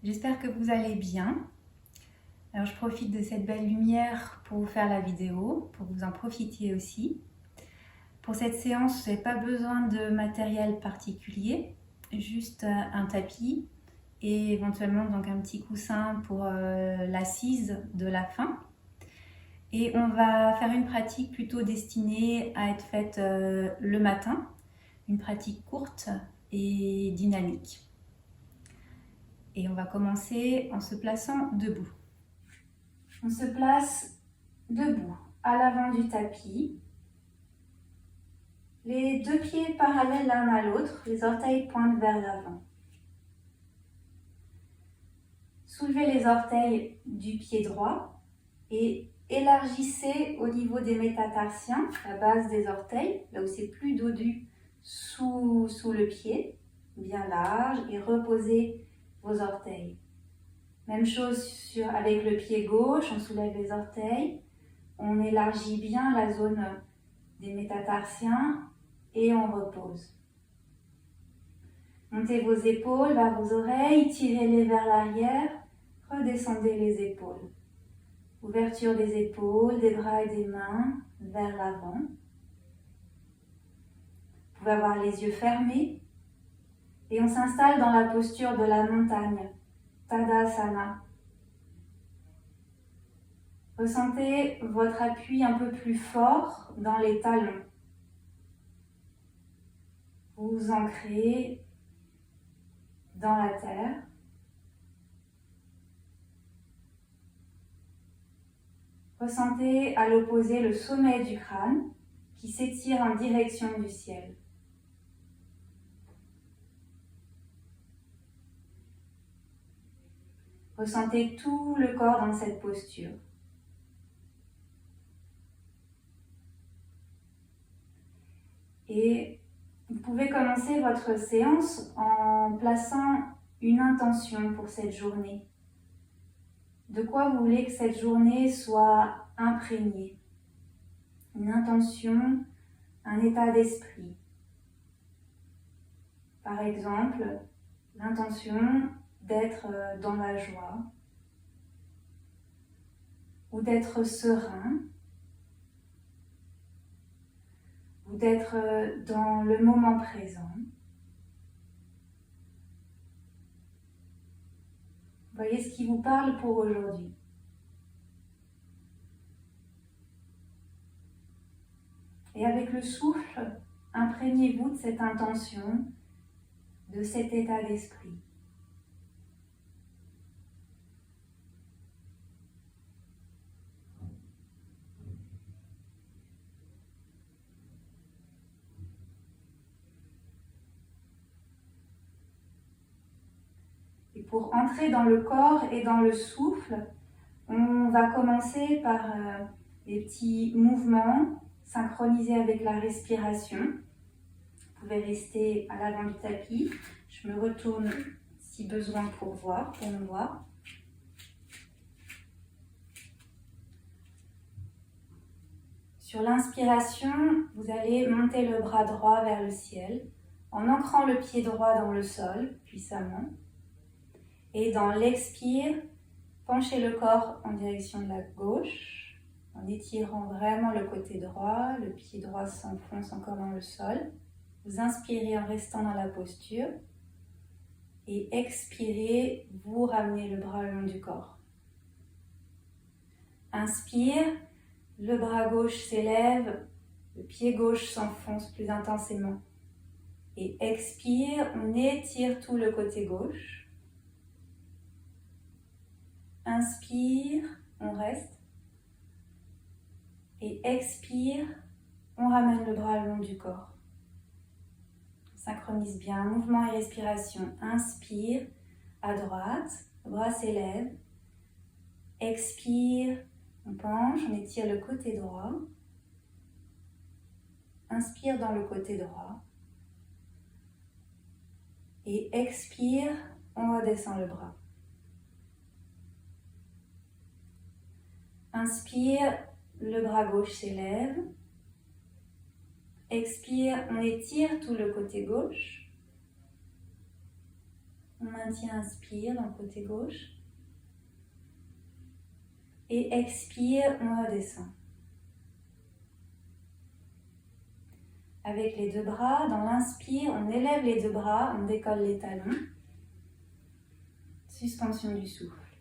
J'espère que vous allez bien. Alors je profite de cette belle lumière pour vous faire la vidéo, pour que vous en profitiez aussi. Pour cette séance, vous n'avez pas besoin de matériel particulier, juste un tapis et éventuellement donc un petit coussin pour l'assise de la fin. Et on va faire une pratique plutôt destinée à être faite le matin, une pratique courte et dynamique. Et on va commencer en se plaçant debout. On se place debout, à l'avant du tapis. Les deux pieds parallèles l'un à l'autre, les orteils pointent vers l'avant. Soulevez les orteils du pied droit et élargissez au niveau des métatarsiens, la base des orteils, là où c'est plus dodu sous le pied, bien large, et reposez vos orteils. Même chose avec le pied gauche, on soulève les orteils, on élargit bien la zone des métatarsiens et on repose. Montez vos épaules vers vos oreilles, tirez-les vers l'arrière, redescendez les épaules. Ouverture des épaules, des bras et des mains vers l'avant. Vous pouvez avoir les yeux fermés et on s'installe dans la posture de la montagne, Tadasana. Ressentez votre appui un peu plus fort dans les talons. Vous vous ancrez dans la terre. Ressentez à l'opposé le sommet du crâne qui s'étire en direction du ciel. Ressentez tout le corps dans cette posture. Et vous pouvez commencer votre séance en plaçant une intention pour cette journée. De quoi vous voulez que cette journée soit imprégnée? Une intention, un état d'esprit. Par exemple, l'intention d'être dans la joie ou d'être serein ou d'être dans le moment présent. Voyez ce qui vous parle pour aujourd'hui. Et avec le souffle, imprégnez-vous de cette intention, de cet état d'esprit. Et pour entrer dans le corps et dans le souffle, on va commencer par des petits mouvements synchronisés avec la respiration. Vous pouvez rester à l'avant du tapis. Je me retourne si besoin pour me voir. Sur l'inspiration, vous allez monter le bras droit vers le ciel en ancrant le pied droit dans le sol puissamment. Et dans l'expire, penchez le corps en direction de la gauche en étirant vraiment le côté droit. Le pied droit s'enfonce encore dans le sol. Vous inspirez en restant dans la posture et expirez, vous ramenez le bras le long du corps. Inspire, le bras gauche s'élève, le pied gauche s'enfonce plus intensément. Et expire, on étire tout le côté gauche. Inspire, on reste. Et expire, on ramène le bras le long du corps. Synchronise bien mouvement et respiration. Inspire, à droite, le bras s'élève. Expire, on penche, on étire le côté droit. Inspire dans le côté droit. Et expire, on redescend le bras. Inspire, le bras gauche s'élève. Expire, on étire tout le côté gauche. On maintient, inspire dans le côté gauche. Et expire, on redescend. Avec les deux bras, dans l'inspire, on élève les deux bras, on décolle les talons. Suspension du souffle.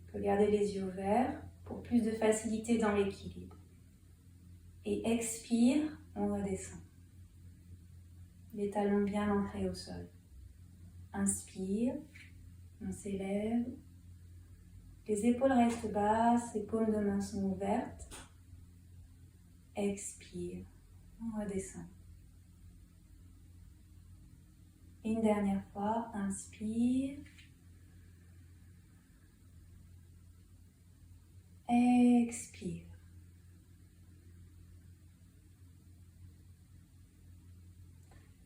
On peut garder les yeux ouverts pour plus de facilité dans l'équilibre. Et expire, on redescend. Les talons bien ancrés au sol. Inspire, on s'élève. Les épaules restent basses, les paumes de main sont ouvertes. Expire, on redescend. Et une dernière fois, inspire. Expire.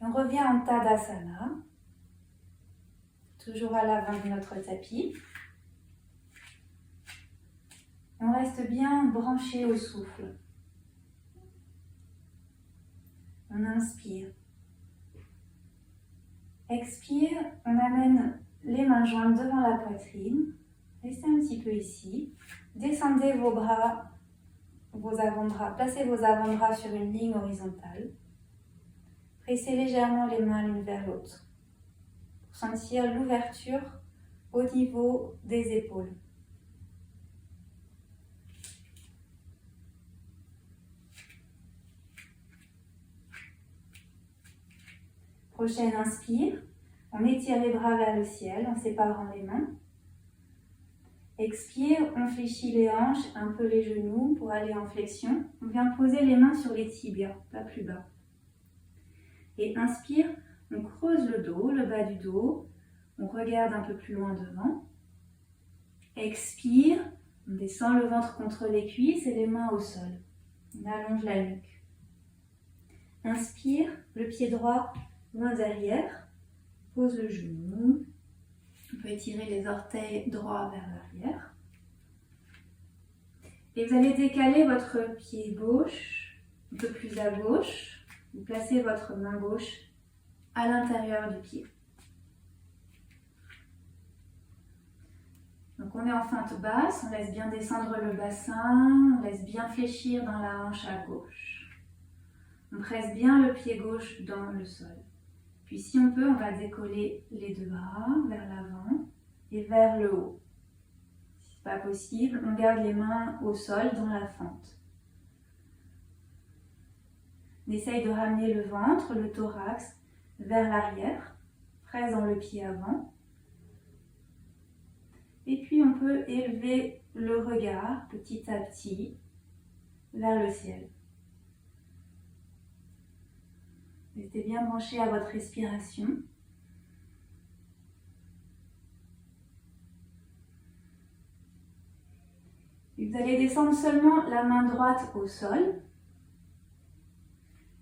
On revient en Tadasana, toujours à l'avant de notre tapis. On reste bien branché au souffle. On inspire. Expire, on amène les mains jointes devant la poitrine. Restez un petit peu ici. Descendez vos bras, vos avant-bras. Placez vos avant-bras sur une ligne horizontale. Pressez légèrement les mains l'une vers l'autre pour sentir l'ouverture au niveau des épaules. Prochaine inspire, on étire les bras vers le ciel en séparant les mains. Expire, on fléchit les hanches, un peu les genoux pour aller en flexion. On vient poser les mains sur les tibias, pas plus bas. Et inspire, on creuse le dos, le bas du dos. On regarde un peu plus loin devant. Expire, on descend le ventre contre les cuisses et les mains au sol. On allonge la nuque. Inspire, le pied droit loin derrière. Pose le genou. On peut étirer les orteils droits vers l'arrière. Et vous allez décaler votre pied gauche un peu plus à gauche. Vous placez votre main gauche à l'intérieur du pied. Donc on est en feinte basse, on laisse bien descendre le bassin, on laisse bien fléchir dans la hanche à gauche. On presse bien le pied gauche dans le sol. Puis si on peut, on va décoller les deux bras vers l'avant et vers le haut. Si ce n'est pas possible, on garde les mains au sol dans la fente. On essaye de ramener le ventre, le thorax vers l'arrière, presse dans le pied avant. Et puis on peut élever le regard petit à petit vers le ciel. Restez bien branché à votre respiration. Et vous allez descendre seulement la main droite au sol.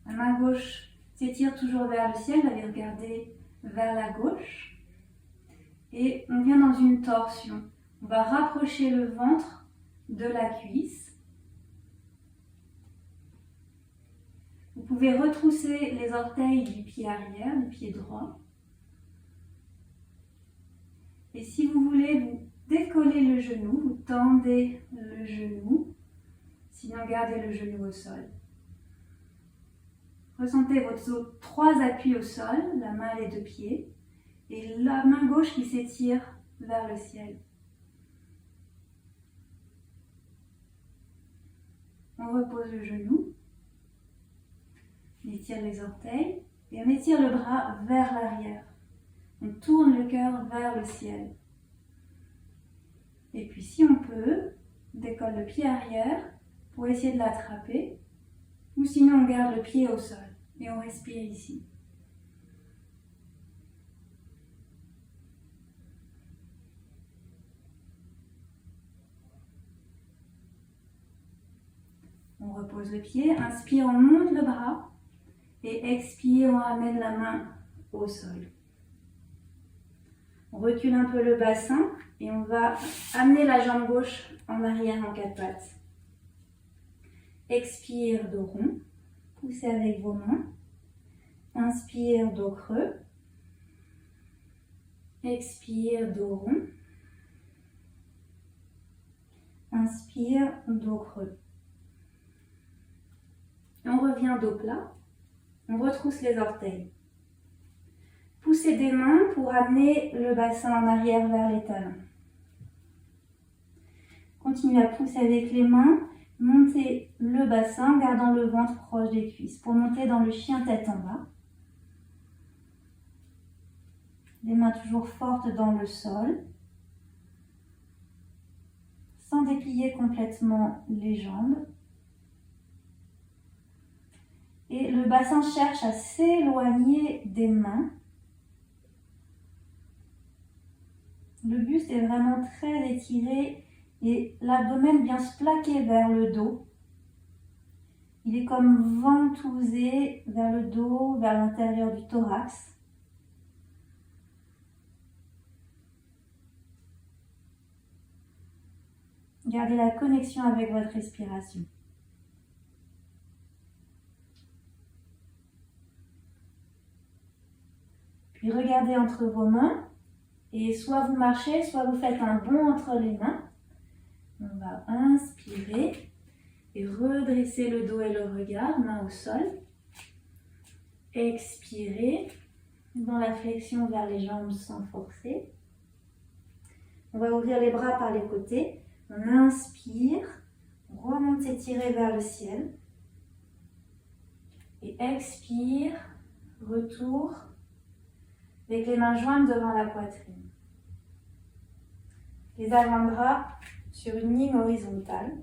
La main gauche s'étire toujours vers le ciel, allez regarder vers la gauche. Et on vient dans une torsion. On va rapprocher le ventre de la cuisse. Vous pouvez retrousser les orteils du pied arrière, du pied droit. Et si vous voulez, vous décollez le genou, vous tendez le genou. Sinon, gardez le genou au sol. Ressentez vos trois appuis au sol, la main et les deux pieds, et la main gauche qui s'étire vers le ciel. On repose le genou, on étire les orteils et on étire le bras vers l'arrière. On tourne le cœur vers le ciel. Et puis si on peut, on décolle le pied arrière pour essayer de l'attraper, ou sinon on garde le pied au sol. Et on respire ici. On repose le pied, inspire, on monte le bras et expire, on ramène la main au sol. On recule un peu le bassin et on va amener la jambe gauche en arrière en quatre pattes. Expire, dos rond. Poussez avec vos mains. Inspire, dos creux. Expire, dos rond. Inspire, dos creux. On revient dos plat. On retrousse les orteils. Poussez des mains pour amener le bassin en arrière vers les talons. Continuez à pousser avec les mains. Montez le bassin, gardant le ventre proche des cuisses. Pour monter dans le chien tête en bas. Les mains toujours fortes dans le sol. Sans déplier complètement les jambes. Et le bassin cherche à s'éloigner des mains. Le buste est vraiment très étiré et l'abdomen vient se plaquer vers le dos. Il est comme ventousé vers le dos, vers l'intérieur du thorax. Gardez la connexion avec votre respiration. Puis regardez entre vos mains et soit vous marchez, soit vous faites un bond entre les mains. On va inspirer et redresser le dos et le regard, main au sol. Expirez dans la flexion vers les jambes sans forcer. On va ouvrir les bras par les côtés. On inspire, on remonte étiré vers le ciel. Et expire, retour, avec les mains jointes devant la poitrine. Les avant-bras sur une ligne horizontale.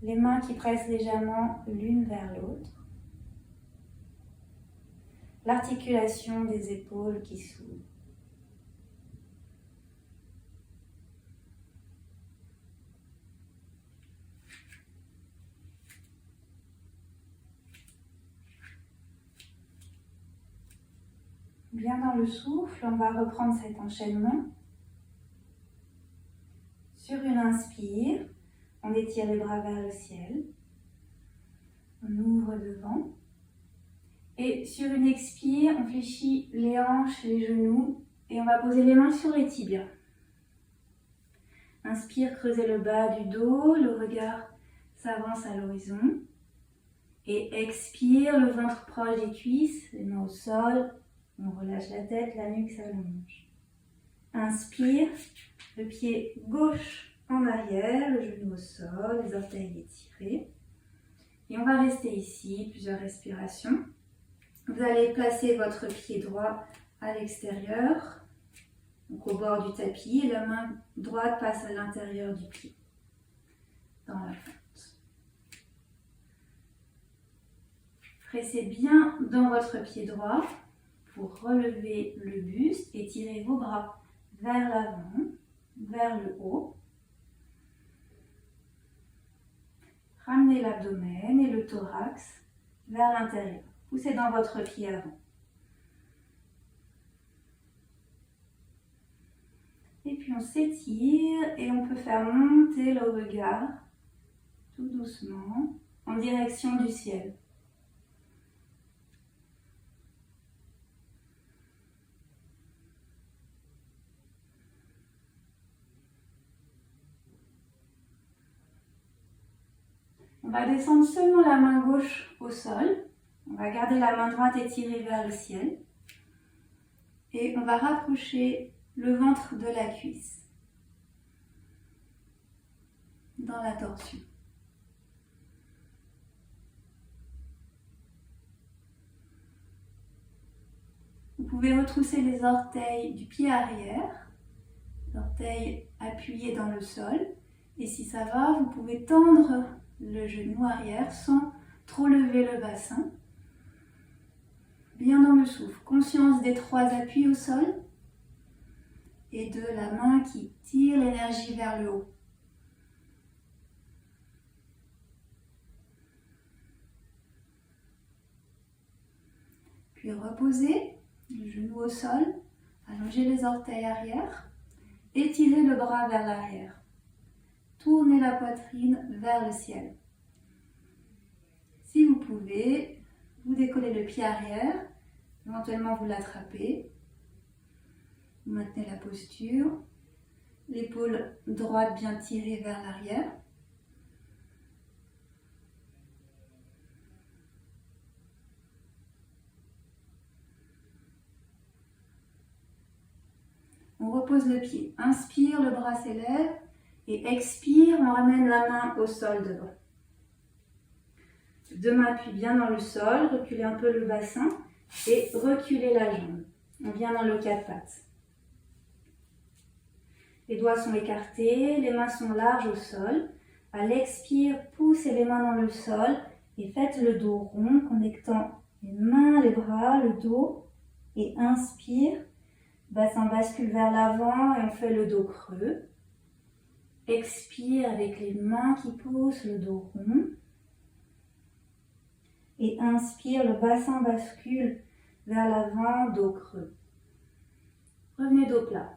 Les mains qui pressent légèrement l'une vers l'autre. L'articulation des épaules qui s'ouvre. Bien dans le souffle, on va reprendre cet enchaînement. Sur une inspire, on étire les bras vers le ciel. On ouvre devant. Et sur une expire, on fléchit les hanches, les genoux et on va poser les mains sur les tibias. Inspire, creusez le bas du dos, le regard s'avance à l'horizon. Et expire, le ventre proche des cuisses, les mains au sol. On relâche la tête, la nuque s'allonge. Inspire, le pied gauche en arrière, le genou au sol, les orteils étirés. Et on va rester ici, plusieurs respirations. Vous allez placer votre pied droit à l'extérieur, donc au bord du tapis, et la main droite passe à l'intérieur du pied, dans la fente. Pressez bien dans votre pied droit pour relever le buste, étirez vos bras vers l'avant, vers le haut. Ramenez l'abdomen et le thorax vers l'intérieur. Poussez dans votre pied avant. Et puis on s'étire et on peut faire monter le regard tout doucement en direction du ciel. On va descendre seulement la main gauche au sol. On va garder la main droite étirée vers le ciel. Et on va rapprocher le ventre de la cuisse dans la torsion. Vous pouvez retrousser les orteils du pied arrière, l'orteil appuyé dans le sol. Et si ça va, vous pouvez tendre le genou arrière sans trop lever le bassin. Bien dans le souffle, conscience des 3 appuis au sol et de la main qui tire l'énergie vers le haut. Puis reposez le genou au sol, allongez les orteils arrière, étirez le bras vers l'arrière. Tournez la poitrine vers le ciel. Si vous pouvez, vous décollez le pied arrière, Éventuellement, vous l'attrapez. Vous maintenez la posture. L'épaule droite bien tirée vers l'arrière. On repose le pied. Inspire, le bras s'élève. Et expire, on ramène la main au sol devant. Deux mains appuient bien dans le sol. Reculez un peu le bassin. Et reculez la jambe. On vient dans le quatre pattes. Les doigts sont écartés, les mains sont larges au sol. À l'expire, poussez les mains dans le sol et faites le dos rond, connectant les mains, les bras, le dos. Et inspire, bassin bascule vers l'avant et on fait le dos creux. Expire avec les mains qui poussent, le dos rond. Et inspire, le bassin bascule vers l'avant, dos creux. Revenez dos plat.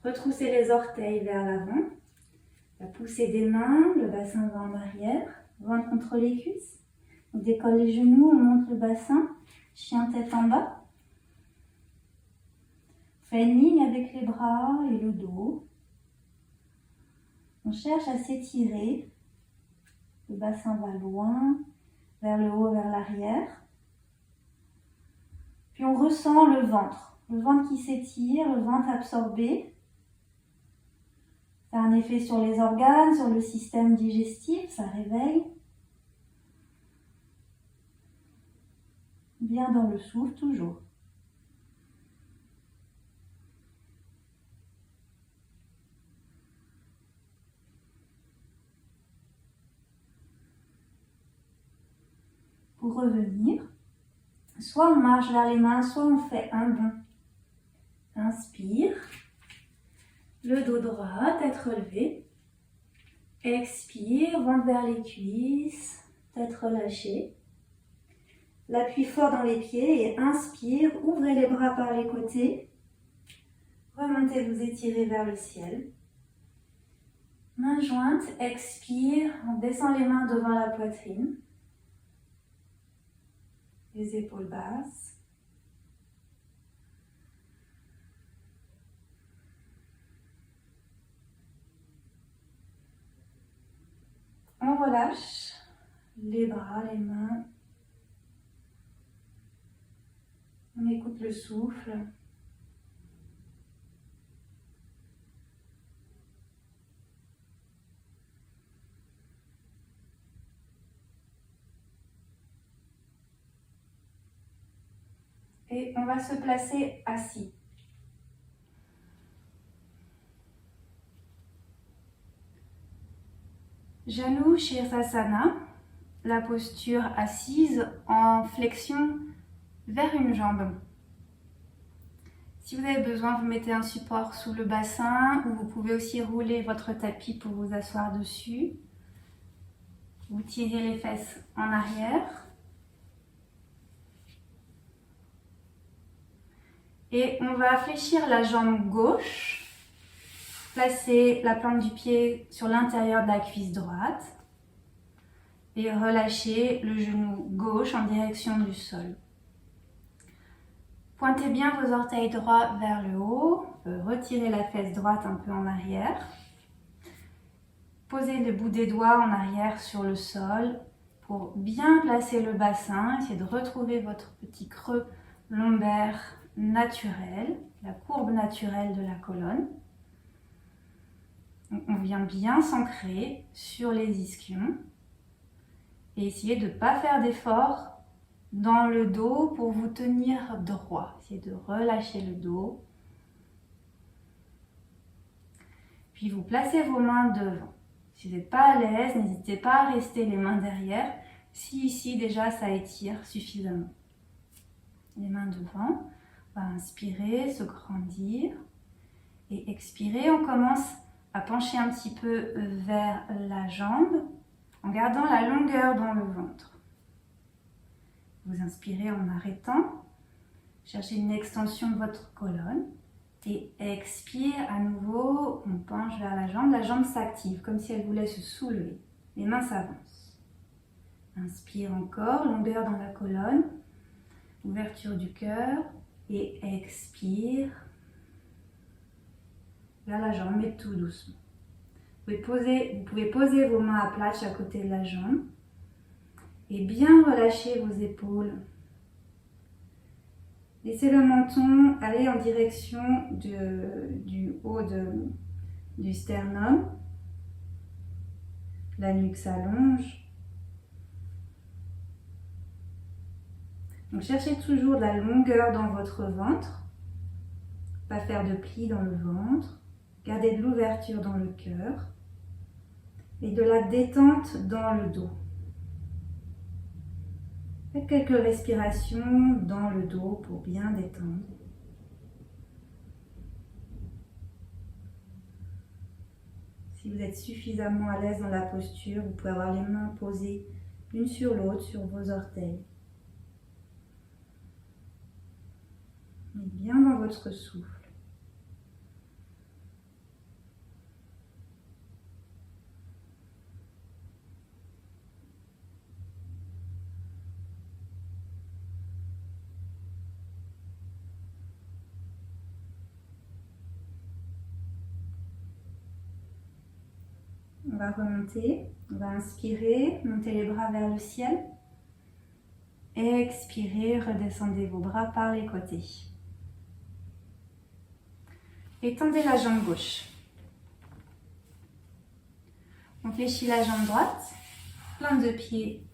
Retroussez les orteils vers l'avant. La poussée des mains, le bassin va en arrière. Ventre contre les cuisses. On décolle les genoux, on monte le bassin. Chien tête en bas. On fait une ligne avec les bras et le dos. On cherche à s'étirer. Le bassin va loin, vers le haut, vers l'arrière. Puis on ressent le ventre. Le ventre qui s'étire, le ventre absorbé. Ça a un effet sur les organes, sur le système digestif, ça réveille. Bien dans le souffle, toujours. Pour revenir, soit on marche vers les mains, soit on fait un bond. Inspire. Le dos droit, tête relevée. Expire, ventre vers les cuisses, tête relâchée. L'appui fort dans les pieds et inspire, ouvrez les bras par les côtés. Remontez, vous étirez vers le ciel. Main jointe, expire, on descend les mains devant la poitrine. Les épaules basses. On relâche les bras, les mains. On écoute le souffle. Et on va se placer assis. Janu Shirsasana, la posture assise en flexion vers une jambe. Si vous avez besoin, vous mettez un support sous le bassin ou vous pouvez aussi rouler votre tapis pour vous asseoir dessus. Vous tirez les fesses en arrière. Et on va fléchir la jambe gauche. Placez la plante du pied sur l'intérieur de la cuisse droite. Et relâchez le genou gauche en direction du sol. Pointez bien vos orteils droits vers le haut. Retirez la fesse droite un peu en arrière. Posez le bout des doigts en arrière sur le sol pour bien placer le bassin. Essayez de retrouver votre petit creux lombaire naturel, la courbe naturelle de la colonne. Donc on vient bien s'ancrer sur les ischions et essayez de ne pas faire d'effort dans le dos pour vous tenir droit. Essayez de relâcher le dos. Puis vous placez vos mains devant. Si vous n'êtes pas à l'aise, n'hésitez pas à rester les mains derrière. Si ici déjà ça étire suffisamment. Les mains devant. On va inspirer, se grandir. Et expirer, on commence à pencher un petit peu vers la jambe en gardant la longueur dans le ventre. Vous inspirez en arrêtant. Cherchez une extension de votre colonne. Et expire à nouveau, on penche vers la jambe s'active comme si elle voulait se soulever. Les mains s'avancent. Inspire encore, longueur dans la colonne. ouverture du cœur et expire vers la jambe, mais tout doucement. Vous pouvez poser vos mains à plat de chaque côté de la jambe et bien relâcher vos épaules. Laissez le menton aller en direction du haut du sternum. La nuque s'allonge. Donc cherchez toujours de la longueur dans votre ventre. Pas faire de plis dans le ventre. Gardez de l'ouverture dans le cœur. Et de la détente dans le dos. Faites quelques respirations dans le dos pour bien détendre. Si vous êtes suffisamment à l'aise dans la posture, vous pouvez avoir les mains posées l'une sur l'autre sur vos orteils. Mais bien dans votre souffle. On va remonter, on va inspirer, monter les bras vers le ciel. Expirez, redescendez vos bras par les côtés. Étendez la jambe gauche. On fléchit la jambe droite, pointe de pied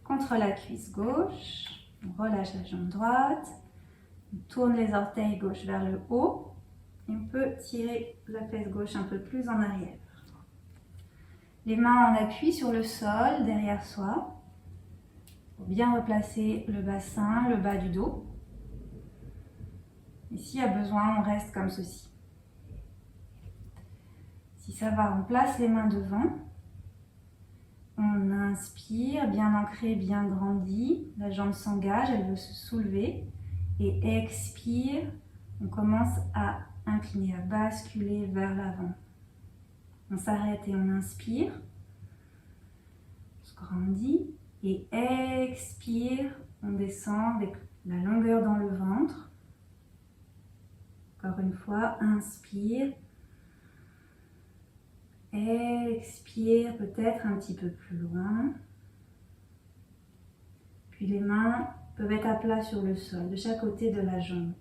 contre la cuisse gauche. On relâche la jambe droite, on tourne les orteils gauche vers le haut et on peut tirer la fesse gauche un peu plus en arrière. Les mains en appui sur le sol, derrière soi. Pour bien replacer le bassin, le bas du dos. Et s'il y a besoin, on reste comme ceci. Si ça va, on place les mains devant. On inspire, bien ancré, bien grandi. La jambe s'engage, elle veut se soulever. Et expire, on commence à incliner, à basculer vers l'avant. On s'arrête et on inspire. On se grandit. Et expire, on descend avec la longueur dans le ventre. Encore une fois, inspire. Expire, peut-être un petit peu plus loin. Puis les mains peuvent être à plat sur le sol, de chaque côté de la jambe.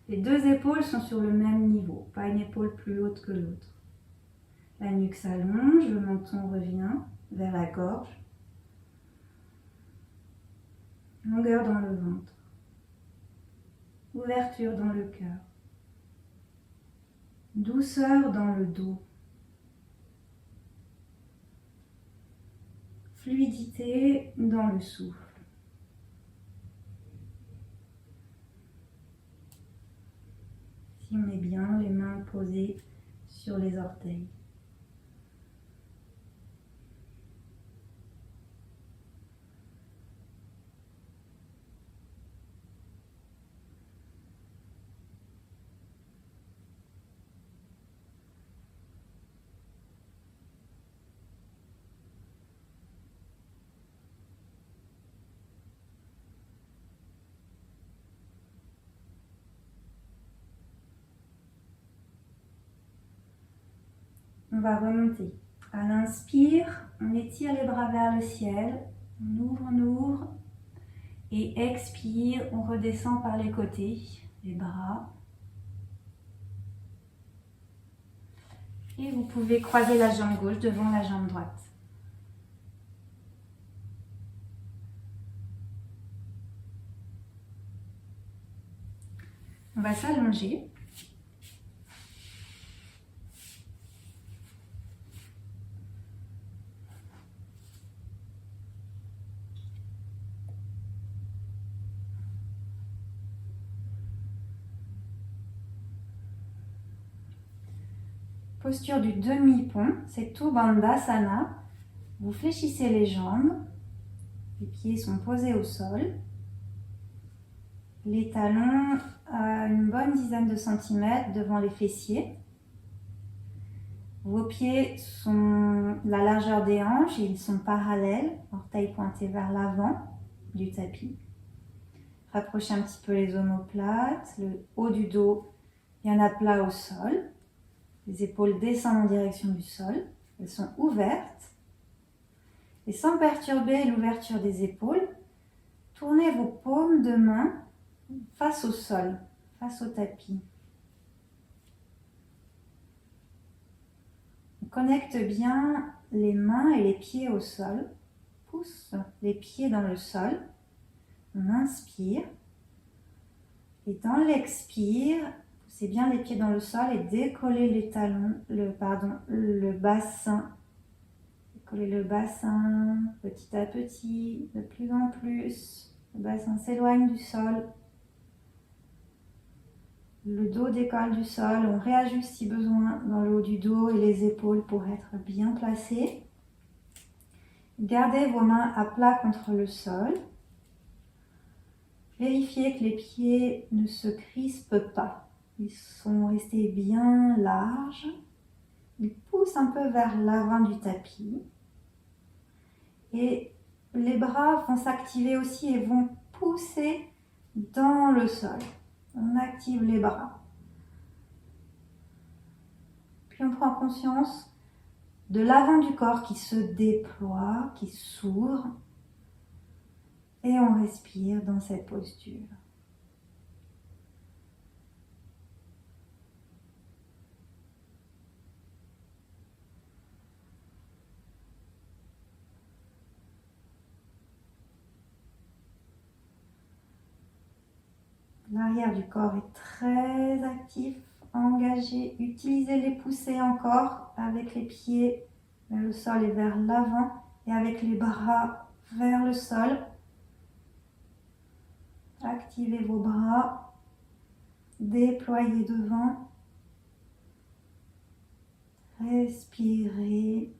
Les deux épaules sont sur le même niveau, pas une épaule plus haute que l'autre. La nuque s'allonge, le menton revient vers la gorge. Longueur dans le ventre. Ouverture dans le cœur. Douceur dans le dos. Fluidité dans le souffle. Si on est bien, les mains posées sur les orteils. On va remonter. À l'inspire, on étire les bras vers le ciel. On ouvre. Et expire, on redescend par les côtés, les bras. Et vous pouvez croiser la jambe gauche devant la jambe droite. On va s'allonger. Posture du demi-pont, c'est tout Bandhasana. Vous fléchissez les jambes, les pieds sont posés au sol. Les talons à une bonne dizaine de centimètres devant les fessiers. Vos pieds sont la largeur des hanches et ils sont parallèles, orteils pointés vers l'avant du tapis. Rapprochez un petit peu les omoplates, le haut du dos bien à plat au sol. Les épaules descendent en direction du sol. Elles sont ouvertes. Et sans perturber l'ouverture des épaules, tournez vos paumes de main face au sol, face au tapis. On connecte bien les mains et les pieds au sol. Pousse les pieds dans le sol. On inspire. Et dans l'expire, poussez bien les pieds dans le sol et décollez les talons, le bassin. Décollez le bassin petit à petit, de plus en plus. Le bassin s'éloigne du sol. Le dos décolle du sol. On réajuste si besoin dans le haut du dos et les épaules pour être bien placés. Gardez vos mains à plat contre le sol. Vérifiez que les pieds ne se crispent pas. Ils sont restés bien larges. Ils poussent un peu vers l'avant du tapis. Et les bras vont s'activer aussi et vont pousser dans le sol. On active les bras. Puis on prend conscience de l'avant du corps qui se déploie, qui s'ouvre. Et on respire dans cette posture. L'arrière du corps est très actif, engagé. Utilisez les poussées encore avec les pieds vers le sol et vers l'avant et avec les bras vers le sol. Activez vos bras, déployez devant. Respirez.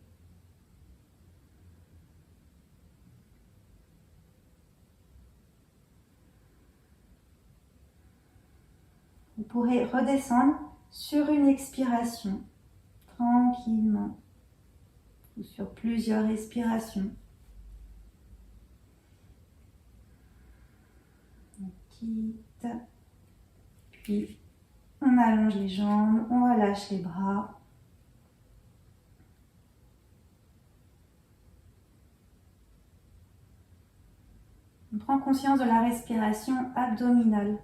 Vous pourrez redescendre sur une expiration, tranquillement, ou sur plusieurs respirations. On quitte, puis on allonge les jambes, on relâche les bras. On prend conscience de la respiration abdominale.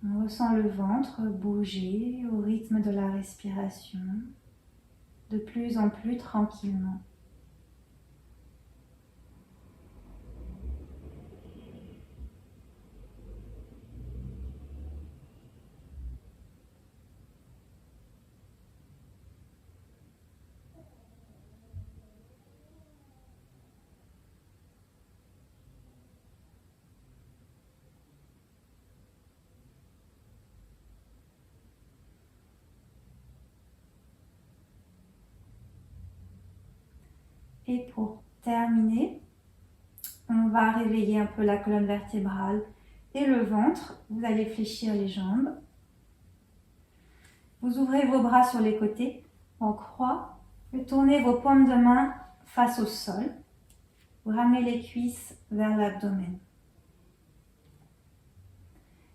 On ressent le ventre bouger au rythme de la respiration, de plus en plus tranquillement. Et pour terminer, on va réveiller un peu la colonne vertébrale et le ventre. Vous allez fléchir les jambes. Vous ouvrez vos bras sur les côtés en croix et tournez vos paumes de main face au sol. Vous ramenez les cuisses vers l'abdomen.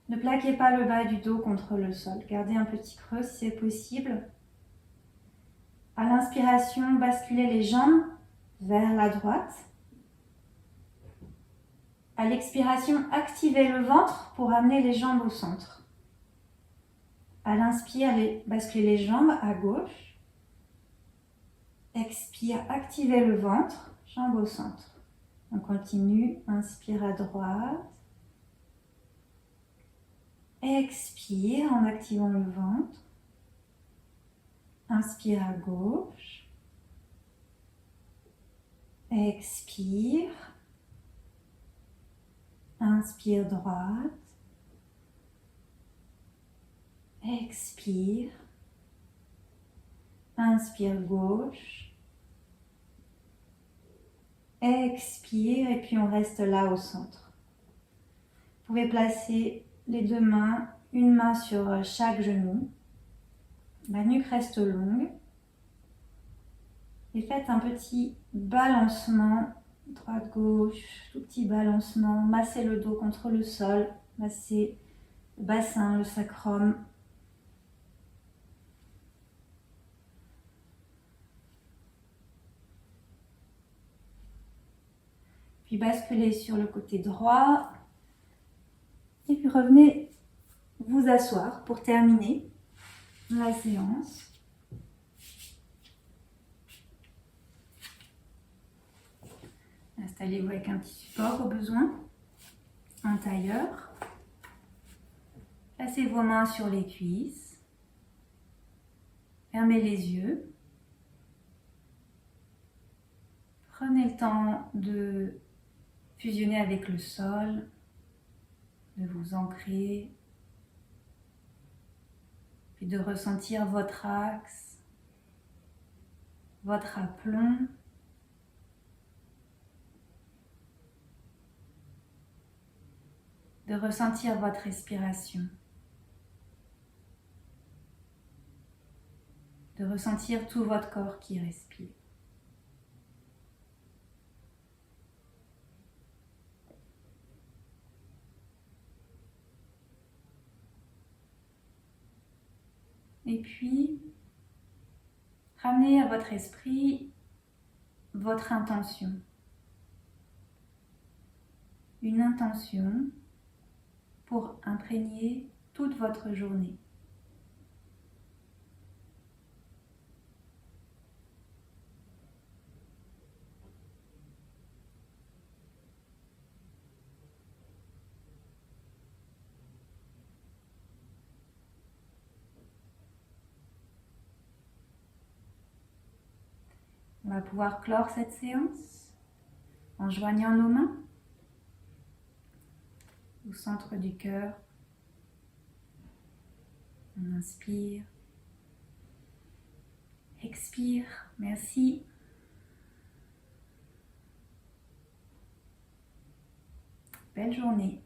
Ne plaquez pas le bas du dos contre le sol. Gardez un petit creux si c'est possible. À l'inspiration, basculez les jambes vers la droite. À l'expiration, activez le ventre pour amener les jambes au centre. À l'inspire, basculez les jambes à gauche. Expire, activez le ventre, jambes au centre. On continue, inspire à droite. Expire en activant le ventre. Inspire à gauche. Expire. Inspire droite. Expire. Inspire gauche. Expire et puis on reste là au centre. Vous pouvez placer les deux mains, une main sur chaque genou. La nuque reste longue. Et faites un petit balancement droite-gauche, tout petit balancement. Massez le dos contre le sol, massez le bassin, le sacrum. Puis basculez sur le côté droit. Et puis revenez vous asseoir pour terminer la séance. Installez-vous avec un petit support au besoin, un tailleur. Placez vos mains sur les cuisses. Fermez les yeux. Prenez le temps de fusionner avec le sol, de vous ancrer, puis de ressentir votre axe, votre aplomb. De ressentir votre respiration. De ressentir tout votre corps qui respire. Et puis, ramenez à votre esprit votre intention. Une intention pour imprégner toute votre journée. On va pouvoir clore cette séance en joignant nos mains au centre du cœur. On inspire, expire, merci. Belle journée.